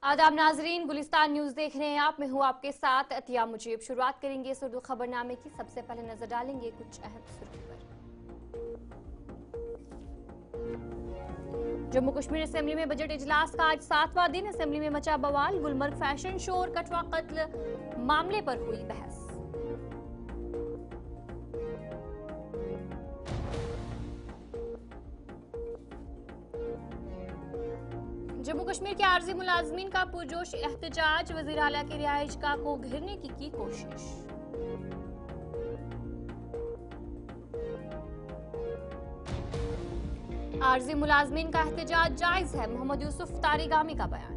आदाब नाजरीन, गुलिस्तान न्यूज देख रहे हैं आप। मैं हूं आपके साथ अतिया मुजीब। शुरुआत करेंगे इस उर्दू खबरनामे की। सबसे पहले नजर डालेंगे कुछ अहम सुर्खी पर। जम्मू कश्मीर असेंबली में बजट इजलास का आज 7वां दिन। असेंबली में मचा बवाल। गुलमर्ग फैशन शो और कठवा कत्ल मामले पर हुई बहस। जम्मू कश्मीर के आर्जी मुलाजमीन का पुरजोश एहतजाज। वजीर आला की रिहाइशगाह को घेरने की कोशिश। आर्जी मुलाजमीन का एहतजाज जायज है, मोहम्मद यूसुफ तारिगामी का बयान।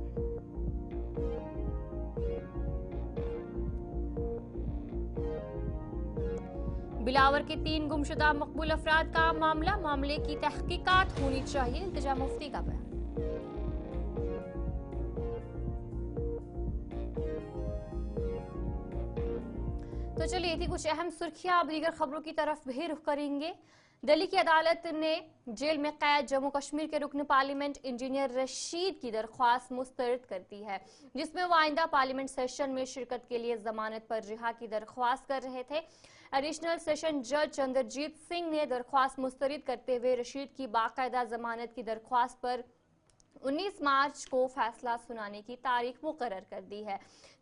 बिलावर के 3 गुमशुदा मकबूल अफराद का मामले की तहकीकात होनी चाहिए, इल्तिजा मुफ्ती का बयान। तो चलिए, ये थी कुछ अहम सुर्खियां। अब दीगर खबरों की तरफ भी रुख करेंगे। दिल्ली की अदालत ने जेल में कैद जम्मू कश्मीर के रुकन पार्लियामेंट इंजीनियर रशीद की दरख्वास्त मुस्तरद कर दी है, जिसमें वो आइंदा पार्लियामेंट सेशन में शिरकत के लिए जमानत पर रिहा की दरख्वास्त कर रहे थे। एडिशनल सेशन जज चंद्रजीत सिंह ने दरख्वास्त मुस्तरद करते हुए रशीद की बाकायदा जमानत की दरख्वास्त पर 19 मार्च को फैसला सुनाने की तारीख मुकर्रर कर दी है।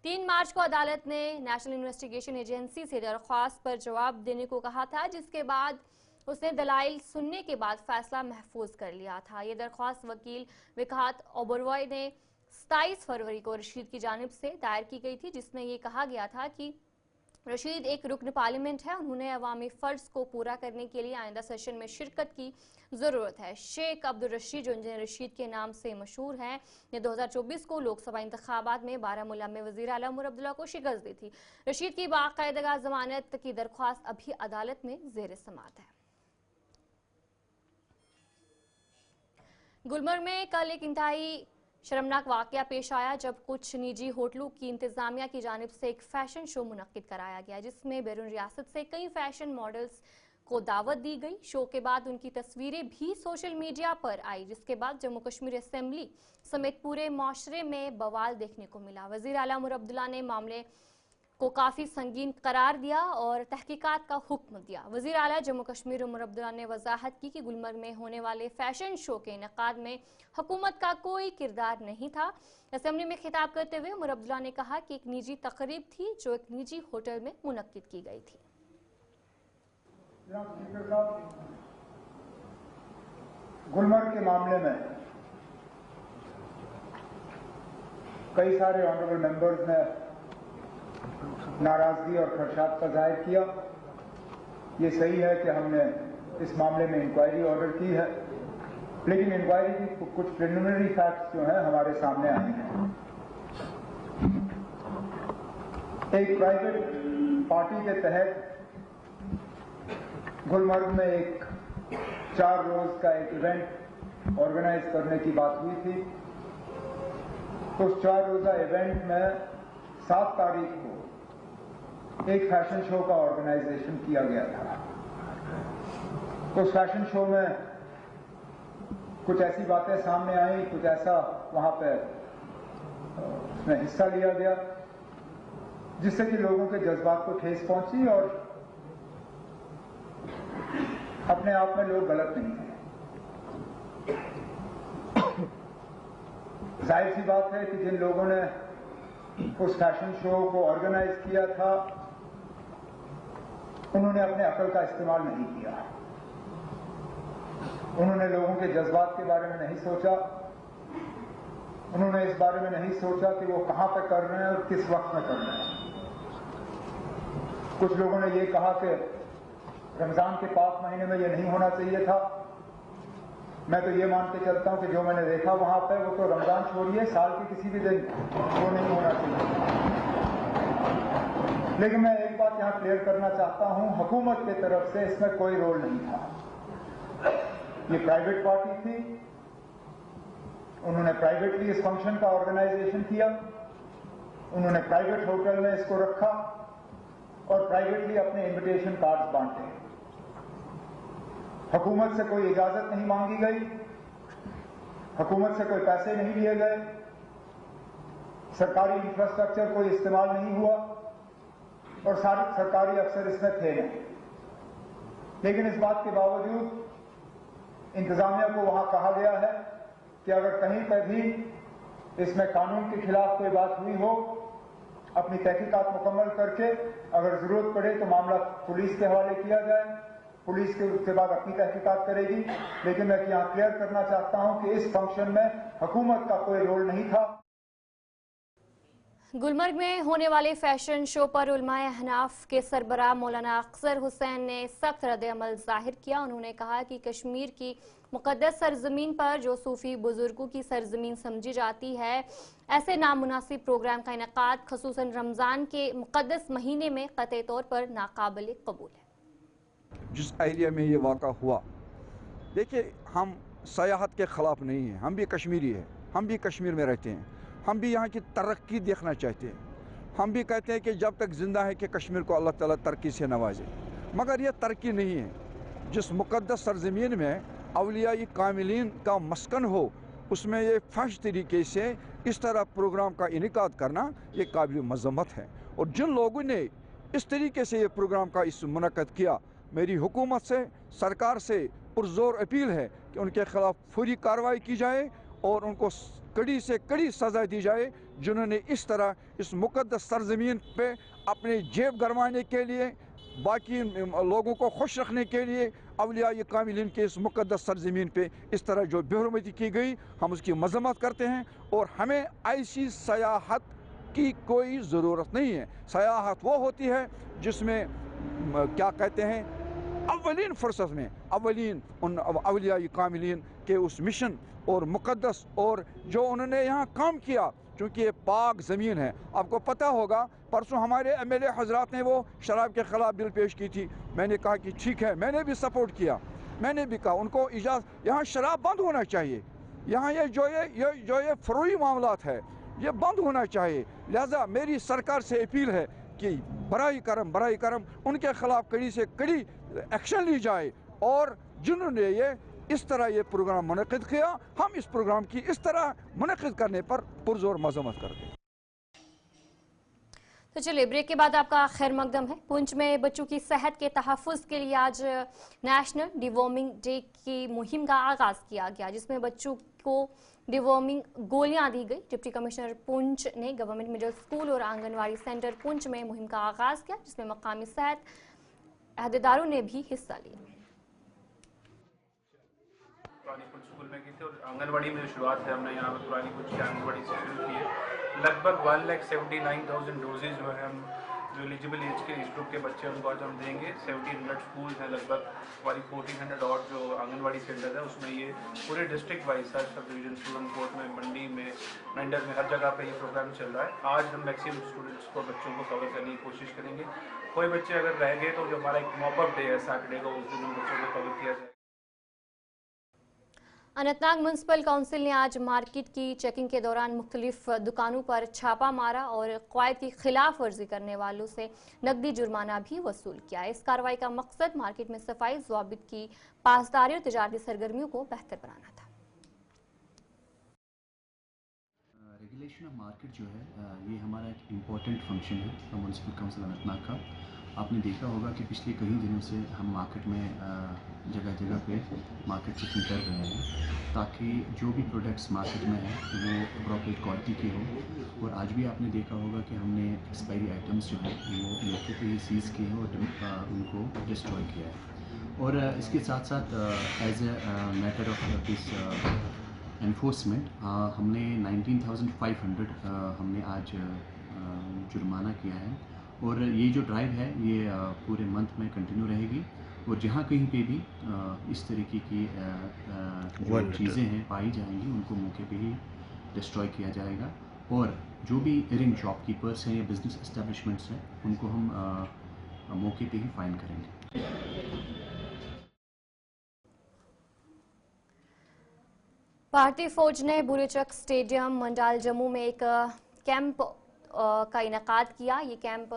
3 मार्च को अदालत ने नेशनल इन्वेस्टिगेशन एजेंसी से दरख्वास्त पर जवाब देने को कहा था, जिसके बाद उसने दलाइल सुनने के बाद फैसला महफूज कर लिया था। ये दरख्वास्त वकील विकात ओबरॉय ने 27 फरवरी को रशीद की जानिब से दायर की गई थी, जिसमें ये कहा गया था कि रशीद एक रुकन पार्लियामेंट है, उन्होंने अवामी फर्ज को पूरा करने के लिए आइंदा सेशन में शिरकत की जरूरत है। शेख अब्दुल रशीद, जो इंजीनियर रशीद के नाम से मशहूर हैं, ने 2024 को लोकसभा इंतखाबात में बारामूला में वजीर आला उमर अब्दुल्ला को शिकस्त दी थी। रशीद की बाकायदा जमानत की दरख्वास्त अभी अदालत में जेर समाअत है। गुलमर्ग में कल एक इंतहाई शर्मनाक वाकया पेश आया, जब कुछ निजी होटलों की इंतजामिया की जानिब से एक फैशन शो मुनक्किद कराया गया, जिसमें बैरून रियासत से कई फैशन मॉडल्स को दावत दी गई। शो के बाद उनकी तस्वीरें भी सोशल मीडिया पर आई, जिसके बाद जम्मू कश्मीर असेंबली समेत पूरे माशरे में बवाल देखने को मिला। वजीर आला उमर अब्दुल्ला ने मामले को काफी संगीन करार दिया और तहकीकात का हुक्म दिया। वजीर आला जम्मू कश्मीर उमर अब्दुल्ला ने वजाहत की कि गुलमर्ग में होने वाले फैशन शो के इनेकाद में हुकूमत का कोई किरदार नहीं था। असेंबली में खिताब करते हुए उमर अब्दुल्ला ने कहा कि एक निजी तकरीब थी जो एक निजी होटल में मुनक्किद की गई थी। गुलमर्ग के मामले में कई सारे ऑनरेबल मेंबर्स ने नाराजगी और खदशात का जाहिर किया। ये सही है कि हमने इस मामले में इंक्वायरी ऑर्डर की है, लेकिन इंक्वायरी की कुछ प्रिलिमिनरी फैक्ट्स जो हैं हमारे सामने आए हैं। एक प्राइवेट पार्टी के तहत गुलमर्ग में एक 4 रोज का एक इवेंट ऑर्गेनाइज करने की बात हुई थी। उस 4 रोजा इवेंट में 7 तारीख को एक फैशन शो का ऑर्गेनाइजेशन किया गया था। उस फैशन शो में कुछ ऐसी बातें सामने आई, कुछ ऐसा वहां पे उसमें हिस्सा लिया गया जिससे कि लोगों के जज्बात को ठेस पहुंची, और अपने आप में लोग गलत नहीं थे। जाहिर सी बात है कि जिन लोगों ने उस फैशन शो को ऑर्गेनाइज किया था उन्होंने अपने अकल का इस्तेमाल नहीं किया। उन्होंने लोगों के जज्बात के बारे में नहीं सोचा। उन्होंने इस बारे में नहीं सोचा कि वो कहां पे कर रहे हैं और किस वक्त में कर रहे हैं। कुछ लोगों ने ये कहा कि रमजान के पाक महीने में ये नहीं होना चाहिए था। मैं तो ये मान के चलता हूं कि जो मैंने देखा वहां पे, वो तो रमजान छोड़िए, साल के किसी भी दिन वो नहीं होना चाहिए। लेकिन मैं एक बात यहां क्लियर करना चाहता हूं, हुकूमत की तरफ से इसमें कोई रोल नहीं था। ये प्राइवेट पार्टी थी, उन्होंने प्राइवेटली इस फंक्शन का ऑर्गेनाइजेशन किया, उन्होंने प्राइवेट होटल में इसको रखा और प्राइवेटली अपने इन्विटेशन कार्ड्स बांटे। हुकूमत से कोई इजाजत नहीं मांगी गई, हुकूमत से कोई पैसे नहीं लिए गए, सरकारी इंफ्रास्ट्रक्चर कोई इस्तेमाल नहीं हुआ और सारे सरकारी अफसर इसमें थे नहीं, लेकिन इस बात के बावजूद इंतजामिया को वहां कहा गया है कि अगर कहीं पर भी इसमें कानून के खिलाफ कोई बात हुई हो, अपनी तहकीकात मुकम्मल करके अगर जरूरत पड़े तो मामला पुलिस के हवाले किया जाए, पुलिस के उसके बाद अपनी तहकीकात करेगी। लेकिन मैं यहाँ क्लियर करना चाहता हूं कि इस फंक्शन में हुकूमत का कोई रोल नहीं था। गुलमर्ग में होने वाले फैशन शो पर उलमाए अहनाफ के सरबराह मौलाना अख्तर हुसैन ने सख्त रद्द-ए-अमल जाहिर किया। उन्होंने कहा कि कश्मीर की मुक़द्दस सरजमीन पर जो सूफी बुजुर्गों की सरजमीन समझी जाती है, ऐसे नामुनासिब प्रोग्राम का इनेकाद ख़ुसूसन रमज़ान के मुक़द्दस महीने में क़तई तौर पर नाकाबिल कबूल है। जिस एरिया में ये वाक़ा हुआ, देखिए हम सयाहत के ख़िलाफ़ नहीं हैं, हम भी कश्मीरी हैं, हम भी कश्मीर में रहते हैं, हम भी यहाँ की तरक्की देखना चाहते हैं। हम भी कहते हैं कि जब तक ज़िंदा है कि कश्मीर को अल्लाह ताला तरक्की से नवाजे, मगर ये तरक्की नहीं है। जिस मुक़द्दस सरज़मीन में अवलिया कामिलीन का मस्कन हो, उसमें ये फहश तरीके से इस तरह प्रोग्राम का इनेकाद करना ये काबिल मज़म्मत है। और जिन लोगों ने इस तरीके से ये प्रोग्राम का इस मुनक़्क़द किया, मेरी हुकूमत से, सरकार से पुरज़ोर अपील है कि उनके ख़िलाफ़ फौरी कार्रवाई की जाए और उनको कड़ी से कड़ी सज़ा दी जाए, जिन्होंने इस तरह इस मुक़द्दस सरज़मीन पे अपने जेब गरमाने के लिए, बाकी लोगों को खुश रखने के लिए अवलिया कामिलीन के इस मुक़द्दस सरज़मीन पे इस तरह जो बेहुरमती की गई, हम उसकी मज़म्मत करते हैं। और हमें ऐसी सयाहत की कोई ज़रूरत नहीं है। सयाहत वो होती है जिसमें क्या कहते हैं, अव्वलीन फुर्सत में अव्वलीन उन अवलिया कामिलीन के उस मिशन और मुक़द्दस और जो उन्होंने यहाँ काम किया, क्योंकि ये पाक ज़मीन है। आपको पता होगा परसों हमारे MLA हजरात ने वो शराब के ख़िलाफ़ बिल पेश की थी। मैंने कहा कि ठीक है, मैंने भी सपोर्ट किया, मैंने भी कहा उनको इजाज़त, यहाँ शराब बंद होना चाहिए, यहाँ ये जो फ़रोई मामलात है ये बंद होना चाहिए। लिहाजा मेरी सरकार से अपील है कि बराई करम उनके ख़िलाफ़ कड़ी से कड़ी एक्शन ली जाए और जिन्होंने ये इस तरह ये प्रोग्राम मुनक़्क़िद किया, हम इस प्रोग्राम की इस तरह मुनक़्क़िद करने पर पुरज़ोर मज़म्मत करते हैं। तो चलिए ब्रेक के बाद आपका खैर मकदम है। पुंछ में बच्चों की सेहत के तहफ़्फ़ुज़ के लिए आज नेशनल डिवॉर्मिंग डे की मुहिम का आगाज़ किया गया, जिसमें बच्चों को डिवॉर्मिंग गोलियां दी गई। डिप्टी कमिश्नर पुंछ ने गवर्नमेंट मिडिल स्कूल और आंगनवाड़ी सेंटर पुंछ में मुहिम का आगाज़ किया, जिसमें मकामी सेहत अहदेदारों ने भी हिस्सा लिया। पुरानी पुंछ स्कूल में की थी और आंगनवाड़ी में शुरुआत है हमने यहाँ पर पुरानी पुंछ की आंगनवाड़ी से शुरू की है। लगभग 1,79,000 डोजेज जो है हम जो एलिजिबल एज के ग्रुप के बच्चे हैं उनको आज हम देंगे। 1700 स्कूल हैं, लगभग हमारी 1400 और जो आंगनवाड़ी सेंटर है उसमें ये पूरे डिस्ट्रिक्ट वाइज हर सब डिवीजन, सूरनकोट में, मंडी में, मेंढर में, हर जगह पे ये प्रोग्राम चल रहा है। आज हम मैक्सिमम स्टूडेंट्स को, बच्चों को कवर करने की कोशिश करेंगे। कोई बच्चे अगर रह गए तो जो हमारा एक मॉपअप डे है सैटरडे को, उस दिन उन बच्चों को कवर किया जाए। अनंतनाग म्यूनसिपल काउंसिल ने आज मार्केट की चेकिंग के दौरान मुख्तलिफ दुकानों पर छापा मारा और क़वायद की खिलाफ वर्जी करने वालों से नकदी जुर्माना भी वसूल किया। इस कार्रवाई का मकसद मार्केट में सफाई, ज़वाबित की पासदारी और तिजारती सरगर्मियों को बेहतर बनाना था। रेगुलेशन ऑफ मार्केट जो है ये हमारा एक इम्पॉर्टेंट फंक्शन है म्यूनसिपल काउंसिल अनंतनाग का। आपने देखा होगा कि पिछले कई दिनों से हम मार्केट में जगह जगह पे मार्केट चेकिंग कर रहे हैं ताकि जो भी प्रोडक्ट्स मार्केट में हैं वो अप्रोप्रिएट क्वालिटी के हों। और आज भी आपने देखा होगा कि हमने एक्सपायरी आइटम्स जो हैं वो मौके पे ही सीज़ किए हैं और उनको डिस्ट्रॉय किया है। और इसके साथ साथ as a matter of this enforcement हमने 19,500 हमने आज जुर्माना किया है। और ये जो ड्राइव है ये पूरे मंथ में कंटिन्यू रहेगी और जहाँ कहीं पे भी इस तरीके की जो चीज़ें हैं पाई जाएंगी उनको मौके पे ही डिस्ट्रॉय किया जाएगा। और जो भी एरिंग शॉपकीपर्स हैं या बिजनेस एस्टेब्लिशमेंट्स हैं उनको हम मौके पे ही फाइन करेंगे। भारतीय फौज ने बुरेचक स्टेडियम मंडाल जम्मू में एक कैंप का इनेकाद किया। ये कैंप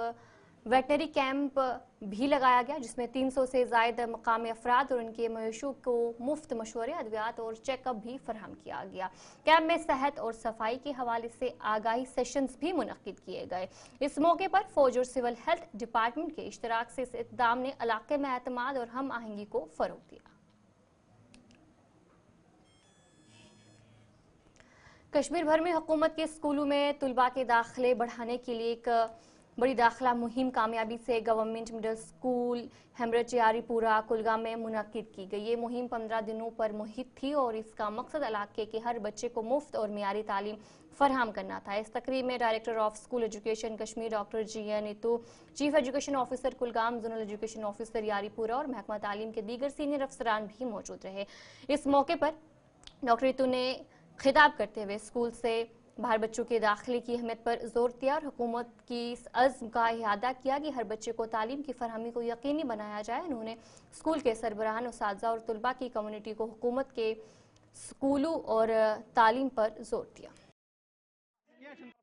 वेटनरी कैंप भी लगाया गया जिसमें 300 से ज़ायद मकामी अफराद और उनके मवेशियों को मुफ्त मशवरे, अद्वियात और चेकअप भी फराहम किया गया। कैंप में सेहत और सफाई के हवाले से आगाही सेशंस भी मुनक्किद किए गए। इस मौके पर फौज और सिविल हेल्थ डिपार्टमेंट के इश्तराक से इस इक़दाम ने इलाके में एतमाद और हम आहंगी को फ़रोग़ दिया। कश्मीर भर में हुकूमत के स्कूलों में तुलबा के दाखिले बढ़ाने के लिए एक बड़ी दाखिला मुहिम कामयाबी से government middle school Hemrach Yaripora Kulgam में मुनक्किद की गई। ये मुहिम 15 दिनों पर मुहित थी और इसका मकसद इलाके के हर बच्चे को मुफ्त और मियारी तालीम फराहम करना था। इस तकरीब में director of school education Kashmir doctor GN. Neetu, chief education officer Kulgam, zonal education officer Yaripura और महकमा तालीम के दीगर सीनियर अफसरान भी मौजूद रहे। इस मौके पर डॉक्टर नीतू ने खिताब करते हुए स्कूल से बाहर बच्चों के दाखिले की अहमियत पर जोर दिया और हुकूमत की इस अज़्म का इहादा किया कि हर बच्चे को तालीम की फरहमी को यकीनी बनाया जाए। उन्होंने स्कूल के सरबराहान, उस्ताज़ा और तुलबा की कम्युनिटी को हुकूमत के स्कूलों और तालीम पर जोर दिया।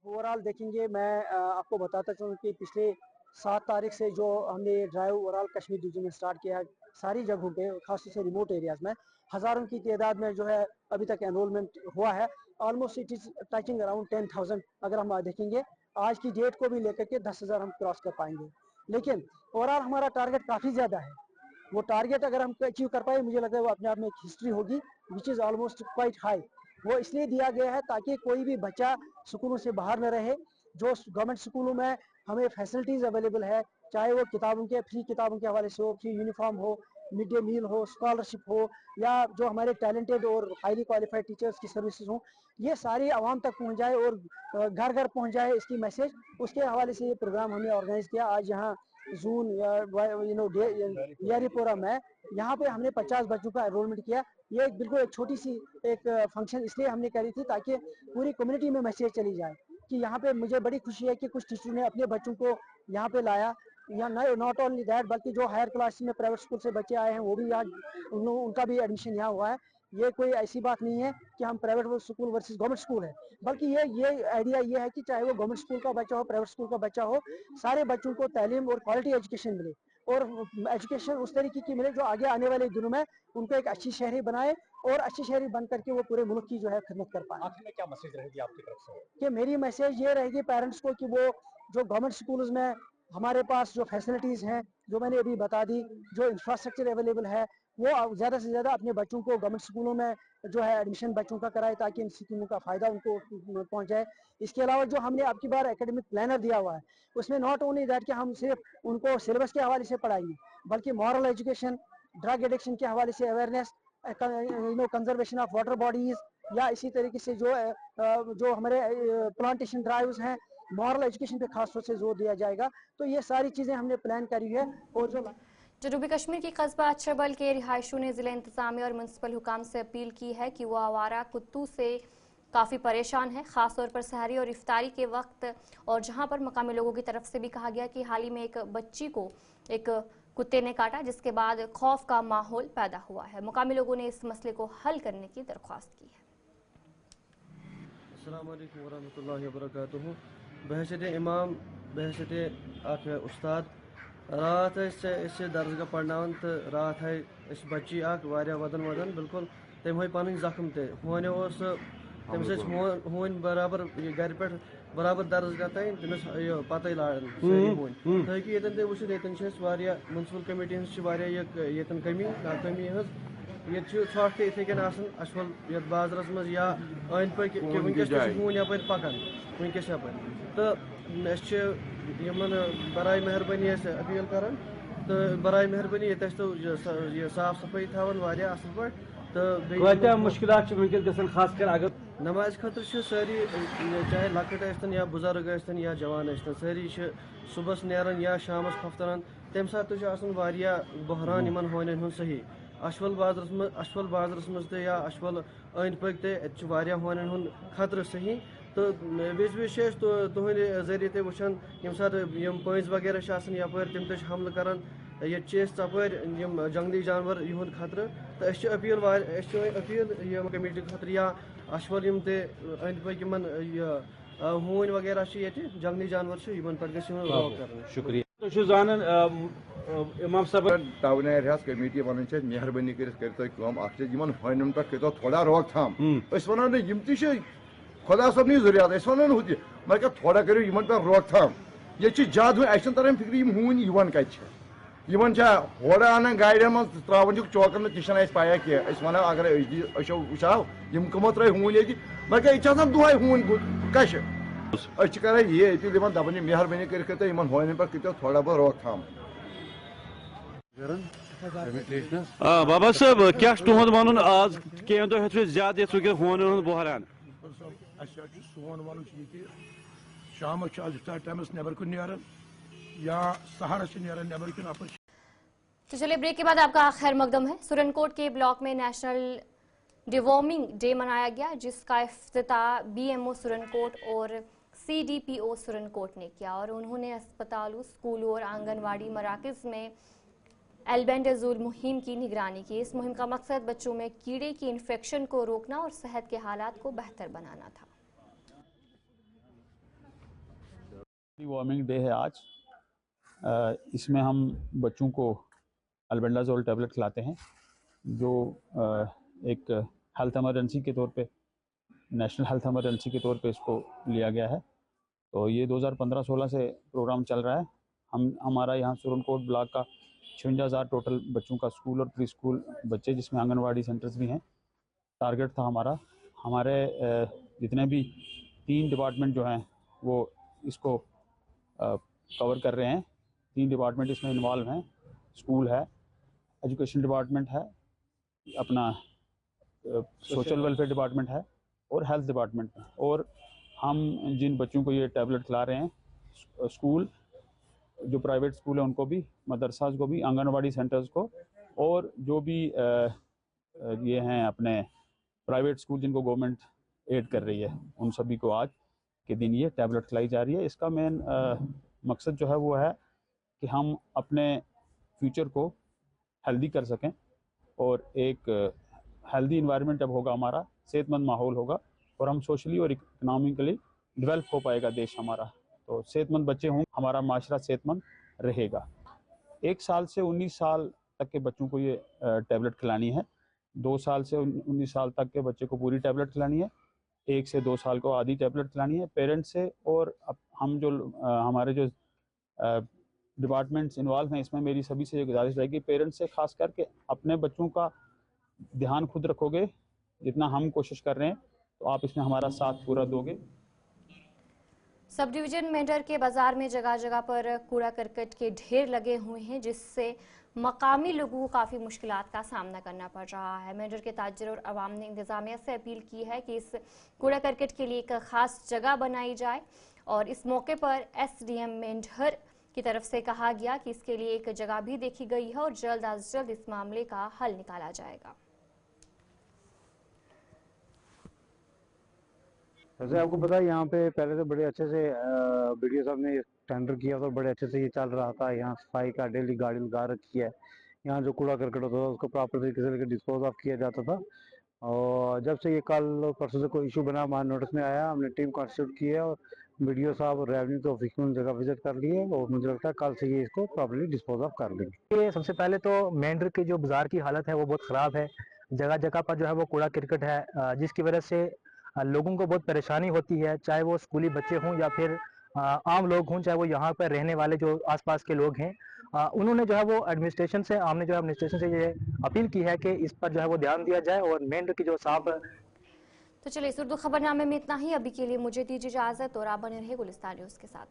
ओवरऑल देखेंगे, मैं आपको बताता चलूँ कि पिछले 7 तारीख से जो हमने ड्राइव ओवरऑल कश्मीर डिवीजन में स्टार्ट किया है, सारी जगहों पे खासतौर से रिमोट एरियाज़ में हज़ारों की तादाद में जो है अभी तक एनरोलमेंट हुआ है। Almost it is touching around 10,000। अगर हम देखेंगे आज की डेट को भी लेकर के 10,000 हम क्रॉस कर पाएंगे। लेकिन ओवरऑल हमारा टारगेट काफ़ी ज़्यादा है। वो टारगेट अगर हम अचीव कर पाए, मुझे लगता है वो अपने आप में एक हिस्ट्री होगी which is almost quite high. वो इसलिए दिया गया है ताकि कोई भी बच्चा स्कूलों से बाहर न रहे। जो गवर्नमेंट स्कूलों में हमें फैसिलिटीज़ अवेलेबल है, चाहे वो किताबों के फ्री किताबों के हवाले से हो, फ्री यूनिफॉर्म हो, मिड डे मील हो, स्कॉलरशिप हो, या जो हमारे टैलेंटेड और हाईली क्वालिफाइड टीचर्स की सर्विसेज हों, ये सारी आवाम तक पहुंच जाए और घर घर पहुंच जाए इसकी मैसेज। उसके हवाले से ये प्रोग्राम हमने ऑर्गेनाइज किया। आज यहाँ जून यारीपोरा में यहाँ पे हमने 50 बच्चों का एनरोलमेंट किया। ये बिल्कुल एक छोटी सी एक फंक्शन इसलिए हमने करी थी ताकि पूरी कम्युनिटी में मैसेज चली जाए कि यहाँ पे मुझे बड़ी खुशी है कि कुछ टीचरों ने अपने बच्चों को यहाँ पे लाया। या नॉट ओनली दैट, बल्कि जो हायर क्लास में प्राइवेट स्कूल से बच्चे आए हैं वो भी यहाँ उनका भी एडमिशन यहाँ हुआ है। ये कोई ऐसी बात नहीं है कि हम private school versus government school है, बल्कि ये आइडिया ये है कि चाहे वो गवर्नमेंट स्कूल का बच्चा हो, प्राइवेट स्कूल का बच्चा हो, सारे बच्चों को तालीम और क्वालिटी एजुकेशन मिले और एजुकेशन उस तरीके की मिले जो आगे आने वाले दिनों में उनको एक अच्छी शहरी बनाए और अच्छी शहरी बन करके वो पूरे मुल्क की जो है खिदमत कर पाए। आखिर में क्या मैसेज रहेगी आपकी तरफ से? कि मेरी मैसेज ये रहेगी पेरेंट्स को कि वो जो गवर्नमेंट स्कूल्स में हमारे पास जो फैसिलिटीज़ हैं, जो मैंने अभी बता दी, जो इंफ्रास्ट्रक्चर अवेलेबल है, वो ज़्यादा से ज़्यादा अपने बच्चों को गवर्नमेंट स्कूलों में जो है एडमिशन बच्चों का कराए ताकि इन स्कीमों का फ़ायदा उनको पहुंच जाए। इसके अलावा जो हमने अब की बार एकेडमिक प्लानर दिया हुआ है उसमें नॉट ओनली दैट कि हम सिर्फ उनको सिलेबस के हवाले से पढ़ाएंगे, बल्कि मॉरल एजुकेशन, ड्रग एडिक्शन के हवाले से awareness, conservation of water bodies, या इसी तरीके से जो हमारे प्लांटेशन ड्राइव्स हैं, मॉरल एजुकेशन पे खास तौर से जोर दिया जाएगा। तो ये सारी चीज़ें हमने प्लान करी है। और जो जनूबी कश्मीर की कस्बा अचरबल के रिहायशियों ने ज़िला इंतज़ामिया और म्युनिसिपल हुकाम से अपील की है कि वो आवारा कुत्तों से काफ़ी परेशान है, ख़ास तौर पर सहरी और इफ्तारी के वक्त, और जहां पर मकामी लोगों की तरफ से भी कहा गया कि हाल ही में एक बच्ची को एक कुत्ते ने काटा जिसके बाद खौफ का माहौल पैदा हुआ है। मकामी लोगों ने इस मसले को हल करने की दरख्वास्त की है। अस्सलाम वालेकुम वरहमतुल्लाहि वबरकातुहू। बहसत इमाम, बहसत अख उस्ताद, रात दर्जगा पढ़नान तो रात है बच्ची वदन वदन बिल्कुल तम हो पन जख्म तोन तमिस होन बराबर घर पे बराबर दर्जगा तन तमिस पत लान होन तहकी ये वो ये म्युनिसिपल कमेटी हन कमी नाकमी ये षठ तो इथे कन अशवल ये बाजरस मज या अंद पक वनकस हून यप पकान वनकस यप तो बराए मेहरबानी अपील करान तो बराए मेहरबानी ये तो साफ सफाई थवान असल पे तो मुश्किलात खास कर अगर नमाज खतर सारी चाहे लकट आस्तन या बुजुर्ग आस्तन या जवान आस्तन सारी सुबह नेरान या शामस खफ्तरान तम सात बहरान इन होन हूँ सही अशवल बाजरस मज या अशवल अंद पक होन हूँ खतर सही तो विज विज तुहद जरिए ते वुचान यम सात पंज वगैरह यप तम हमल करान ये तपर जंगली जानवर युद खतर तो अपील कमेटी खतर या अशवल अंद पक हून वगैरह ये जंगली जानवर पे रोक कर। शुक्रिया। तो जानन इमाम साहब टाउनर कमेटी वन मेहरबानी कर हन पे करो थोड़ा रोक थाम वो न खुदा सबन जरूरत वो नो मगर थोड़ा करो पे रोक थाम ये ज्यादा अन तरह फिक्र हून कत होड़ा अना गाड़ियों मज त्रावन चौकन तह पाया कह वन अगर वो कमो त्रे हून ये मगर ये दुहै हून कश कर ये अपील दपान मेहरबानी कर हन पे करो थोड़ा बहुत रोक थाम। बाबा साहब क्या तुहद वन आज कह दो ज्यादा होन बहरान सोन वन शाम अफ्तार टाइम नबर कुन या सहारा से नबर कुन अप। तो चलिए ब्रेक के बाद आपका खैर मकदम है। सुरनकोट के ब्लॉक में नेशनल डिवॉर्मिंग डे मनाया गया, जिसका इफ्तिताह बीएमओ सुरनकोट और सीडीपीओ सुरनकोट ने किया और उन्होंने अस्पतालों, स्कूलों और आंगनवाड़ी मराकज़ में एल्बेंडाजोल मुहिम की निगरानी की। इस मुहिम का मकसद बच्चों में कीड़े की इन्फेक्शन को रोकना और सेहत के हालात को बेहतर बनाना था। डिवॉर्मिंग डे है आज। इसमें हम बच्चों को एल्बेंडाजोल टैबलेट खिलाते हैं, जो एक हेल्थ एमरजेंसी के तौर पे, नेशनल हेल्थ एमरजेंसी के तौर पे इसको लिया गया है। तो ये 2015-16 से प्रोग्राम चल रहा है। हमारा यहाँ सुरनकोट ब्लॉक का 56,000 टोटल बच्चों का स्कूल और प्री स्कूल बच्चे, जिसमें आंगनवाड़ी सेंटर्स भी हैं, टारगेट था हमारा। हमारे जितने भी 3 डिपार्टमेंट जो हैं वो इसको कवर कर रहे हैं। 3 डिपार्टमेंट इसमें इन्वॉल्व हैं, स्कूल है, एजुकेशन डिपार्टमेंट है, अपना सोशल वेलफेयर डिपार्टमेंट है और हेल्थ डिपार्टमेंट है। और हम जिन बच्चों को ये टैबलेट खिला रहे हैं, स्कूल जो प्राइवेट स्कूल है उनको भी, मदरसाज को भी, आंगनवाड़ी सेंटर्स को, और जो भी ये हैं अपने प्राइवेट स्कूल जिनको गवर्नमेंट एड कर रही है, उन सभी को आज के दिन ये टैबलेट खिलाई जा रही है। इसका मेन मकसद जो है वो है कि हम अपने फ्यूचर को हेल्दी कर सकें और एक हेल्दी इन्वायरमेंट जब होगा, हमारा सेहतमंद माहौल होगा और हम सोशली और इकोनॉमिकली डेवलप हो पाएगा देश हमारा। तो सेहतमंद बच्चे हों, हमारा माशरा सेहतमंद रहेगा। 1 साल से 19 साल तक के बच्चों को ये टैबलेट खिलानी है। 2 साल से 19 साल तक के बच्चे को पूरी टैबलेट खिलानी है। 1 से 2 साल को आधी टैबलेट खिलानी है पेरेंट्स से। और हम जो हमारे जो डिपार्टमेंट्स इन्वॉल्व हैं, इसमें मेरी सभी से ये गुजारिश रहेगी, पेरेंट्स से खास करके अपने बच्चों का ध्यान खुद रखोगे, जितना हम कोशिश कर रहे हैं, तो आप इसमें हमारा साथ पूरा दोगे। सब डिवीजन मेंढर के बाजार में जगह जगह पर कूड़ा करकट के ढेर लगे हुए हैं, जिससे मकामी लोगों को काफ़ी मुश्किलात का सामना करना पड़ रहा है। मेंढर के ताजर और आवाम ने इंतजामिया से अपील की है कि इस कूड़ा करकट के लिए एक ख़ास जगह बनाई जाए और इस मौके पर SDM मेंढर की तरफ से कहा गया कि इसके लिए एक जगह भी देखी गई है और जल्द अज जल्द इस मामले का हल निकाला जाएगा। वैसे आपको पता है यहाँ पे पहले तो बड़े अच्छे से BDO साहब ने टेंडर किया था, बड़े अच्छे से ये चल रहा था। यहाँ सफाई का डेली गाड़ी लगा रखी है। यहाँ जो कूड़ा करकट होता था उसको प्रॉपर तरीके से लेकर डिस्पोज ऑफ किया जाता था। और जब से ये कल परसों से कोई इशू बना, हमारे नोटिस में आया, हमने टीम कॉन्स्टिट्यूट की है और BDO साहब और रेवेन्यू के ऑफिस जगह विजिट कर लिए और मुझे लगता है कल से ये इसको प्रॉपर्ली डिस्पोज ऑफ कर देंगे। ये सबसे पहले तो मेंढर की जो बाजार की हालत है वो बहुत ख़राब है। जगह जगह पर जो है वो कूड़ा करकट है, जिसकी वजह से लोगों को बहुत परेशानी होती है, चाहे वो स्कूली बच्चे हों या फिर आम लोग हों, चाहे वो यहाँ पर रहने वाले जो आसपास के लोग हैं। उन्होंने जो है वो एडमिनिस्ट्रेशन से, हमने जो है एडमिनिस्ट्रेशन से ये अपील की है कि इस पर जो है वो ध्यान दिया जाए और मेंढर की जो साफ। तो चलिए इस उर्दू खबरनामे में इतना ही। अभी के लिए मुझे दीजिए इजाजत और आप बने रहे गुलिस्तान न्यूज़ के साथ।